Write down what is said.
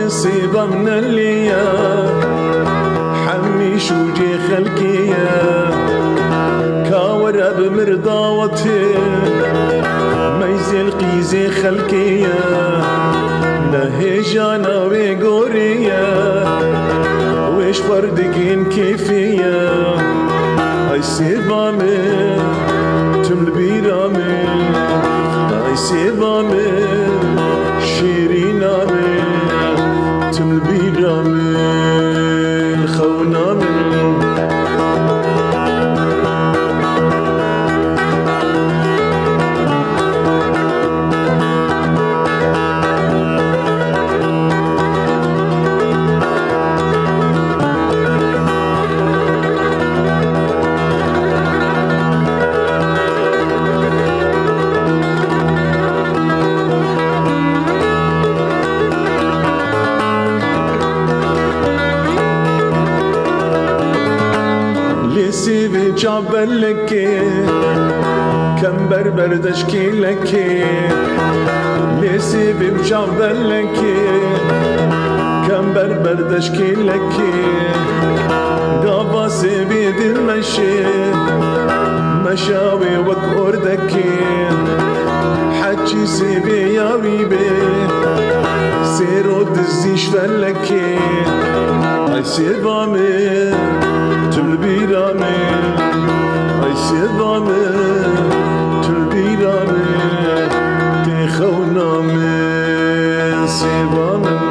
سيبا من الليا حمي شوجي خلقيا كاور بمرضاوتي ميزي القيزي خلقيا نهجانا ويقوريا ويش فردقين كيفيا اي سيبا من تم البيرامي اي سيبا من شيرينا من تم البيرامي الخونا من سيبي جابلك كم بربر تشكيلك لسيبي جابلك كم بربر تشكيلك قابا سيبي دي المشي مشاوي وكوردك حجي سيبي يا بيبي سيرو دزيش فلك اي سيبامي تلبيرامي اي سيبامي تلبيرامي تخونا من سيبامي